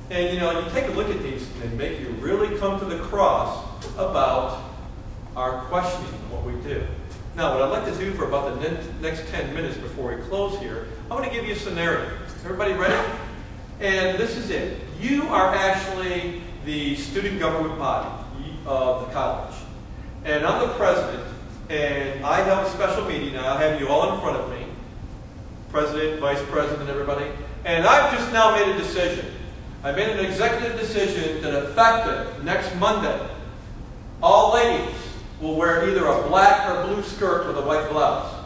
And you know, you take a look at these and they make you really come to the cross about our questioning what we do. Now, what I'd like to do for about the next 10 minutes before we close here, I'm going to give you a scenario. Everybody ready? And this is it. You are actually the student government body of the college. And I'm the president, and I held a special meeting. Now, I have you all in front of me, president, vice president, everybody. And I've just now made a decision. I made an executive decision that effective next Monday, all ladies will wear either a black or blue skirt with a white blouse.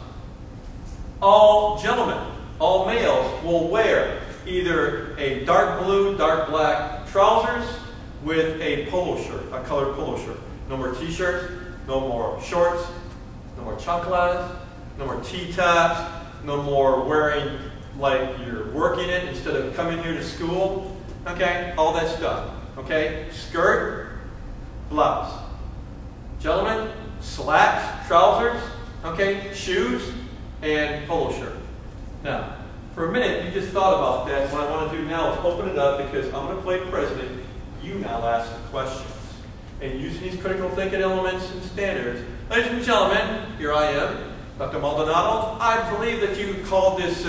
All gentlemen, all males will wear either a dark blue, dark black trousers with a polo shirt, a colored polo shirt. No more t-shirts, no more shorts, no more chanclas, no more t-tops, no more wearing like you're working it instead of coming here to school. Okay, all that stuff. Okay, skirt, blouse. Gentlemen, slacks, trousers, okay, shoes, and polo shirt. Now, for a minute, you just thought about that. What I want to do now is open it up because I'm going to play president. You now ask the questions. And using these critical thinking elements and standards, ladies and gentlemen, here I am, Dr. Maldonado. I believe that you called this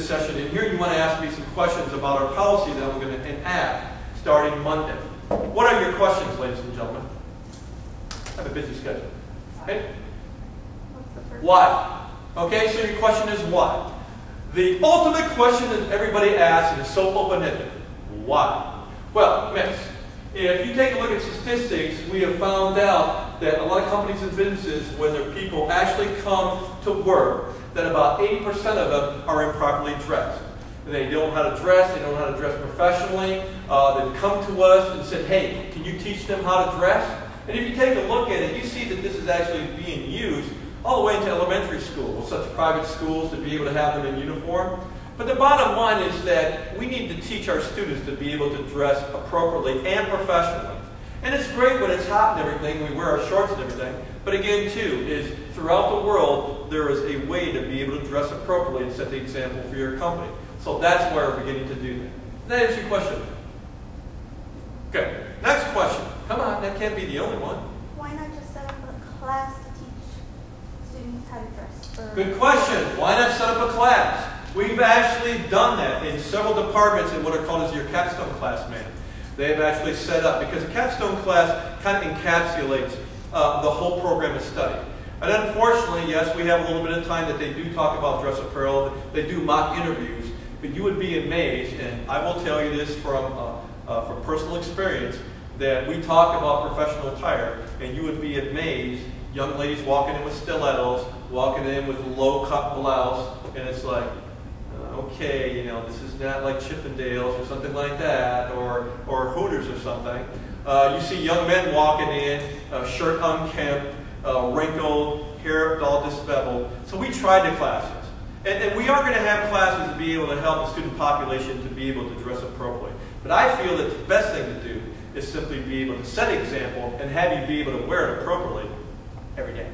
session in here. You want to ask me some questions about our policy that we're going to enact starting Monday. What are your questions, ladies and gentlemen? I have a busy schedule. Okay? Why? Okay, so your question is why? The ultimate question that everybody asks, and is so open-ended, why? Well, miss, if you take a look at statistics, we have found out that a lot of companies and businesses, when their people actually come to work, that about 80% of them are improperly dressed. They don't know how to dress, they don't know how to dress professionally. They've come to us and said, hey, can you teach them how to dress? And if you take a look at it, you see that this is actually being used all the way into elementary school, such private schools, to be able to have them in uniform. But the bottom line is that we need to teach our students to be able to dress appropriately and professionally. And it's great when it's hot and everything, we wear our shorts and everything. But again, too, is throughout the world, there is a way to be able to dress appropriately and set the example for your company. So that's why we're beginning to do that. That is your question. Okay, next question. Come on, that can't be the only one. Why not just set up a class to teach students how to dress? Good question. Why not set up a class? We've actually done that in several departments in what are called as your capstone class, man. They have actually set up, because a capstone class kind of encapsulates the whole program of study. And unfortunately, yes, we have a little bit of time that they do talk about dress apparel. They do mock interviews. But you would be amazed, and I will tell you this from personal experience, that we talk about professional attire, and you would be amazed, young ladies walking in with stilettos, walking in with a low-cut blouse, and it's like, okay, you know, this is not like Chippendales or something like that, or Hooters or something. You see young men walking in, shirt unkempt, wrinkled, hair all disheveled. So we tried the classes. And we are going to have classes to be able to help the student population to be able to dress appropriately. But I feel that the best thing to do is simply be able to set an example and have you be able to wear it appropriately every day.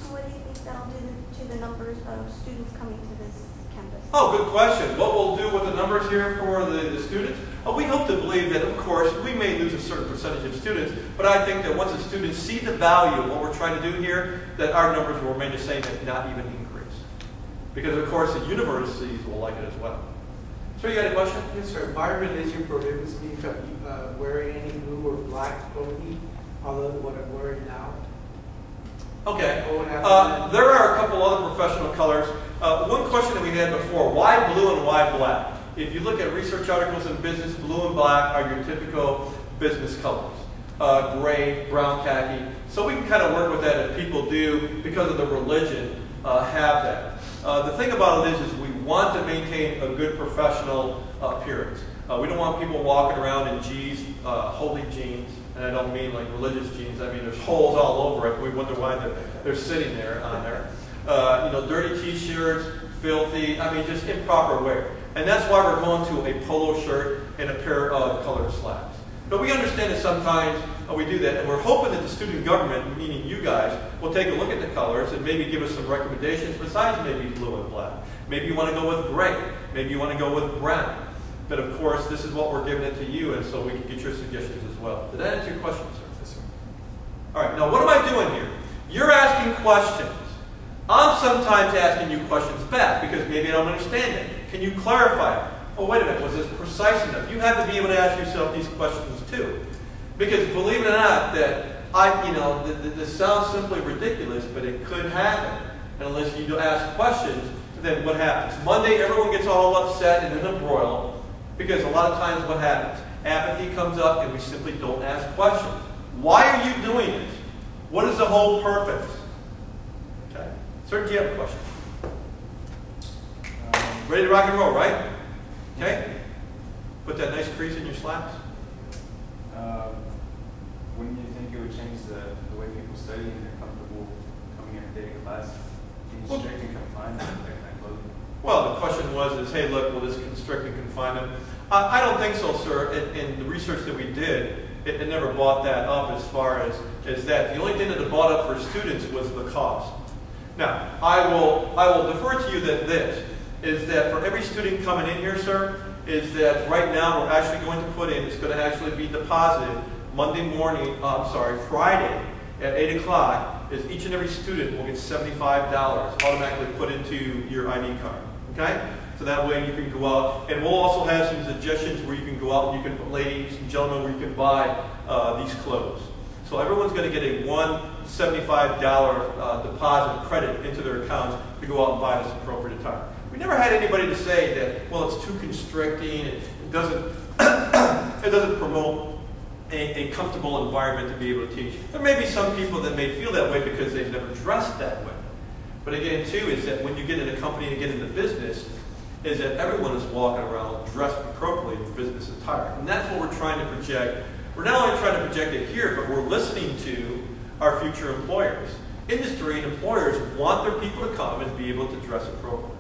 What do you think that'll do to the numbers of students coming to this campus? Oh, good question. What we'll do with the numbers here for the students? We hope to believe that, of course, we may lose a certain percentage of students, but I think that once the students see the value of what we're trying to do here, that our numbers will remain the same, if not even increase. Because, of course, the universities will like it as well. So you got a question? Yes, sir. My religion prohibits me from wearing any blue or black clothing other than what I'm wearing now. Okay. There are a couple other professional colors. One question that we had before, why blue and why black? If you look at research articles in business, blue and black are your typical business colors. Gray, brown, khaki. So we can kind of work with that if people do, because of the religion, have that. The thing about it is we want to maintain a good professional appearance. We don't want people walking around in jeans, holy jeans, and I don't mean like religious jeans. I mean there's holes all over it. We wonder why they're sitting there on there. You know, dirty t-shirts, filthy, I mean just improper wear. And that's why we're going to a polo shirt and a pair of colored slacks. But we understand that sometimes we do that, and we're hoping that the student government, meaning you guys, will take a look at the colors and maybe give us some recommendations besides maybe blue and black. Maybe you want to go with gray. Maybe you want to go with brown. But of course, this is what we're giving it to you, and so we can get your suggestions as well. Did that answer your question, sir? Yes, sir. All right, now what am I doing here? You're asking questions. I'm sometimes asking you questions back because maybe I don't understand it. Can you clarify it? Oh, wait a minute, was this precise enough? You have to be able to ask yourself these questions too. Because believe it or not, this sounds simply ridiculous, but it could happen. And unless you ask questions, then what happens? Monday, everyone gets all upset and in a broil because a lot of times what happens? Apathy comes up and we simply don't ask questions. Why are you doing this? What is the whole purpose? Okay. Sir, do you have a question? Ready to rock and roll, right? Okay. Put that nice crease in your slacks. Wouldn't you think it would change the way people study and they're comfortable coming every day to class? Being strict and confined and that kind of clothing? Well, the question was, hey, look, will this constrict and confine them? I don't think so, sir. In the research that we did, it never brought that up as far as that. The only thing that it brought up for students was the cost. Now, I will defer to you that this is that for every student coming in here, sir, is that right now we're actually going to put in, it's going to actually be deposited Friday at 8 o'clock, is each and every student will get $75 automatically put into your ID card. Okay? So that way you can go out, and we'll also have some suggestions where you can go out and you can, ladies and gentlemen, where you can buy these clothes. So everyone's going to get a $175 deposit credit into their accounts to go out and buy this appropriate attire. We never had anybody to say that, well, it's too constricting, it doesn't promote a comfortable environment to be able to teach. There may be some people that may feel that way because they've never dressed that way. But again, too, is that when you get in a company and get into business, is that everyone is walking around dressed appropriately in business attire. And that's what we're trying to project. We're not only trying to project it here, but we're listening to our future employers. Industry and employers want their people to come and be able to dress appropriately.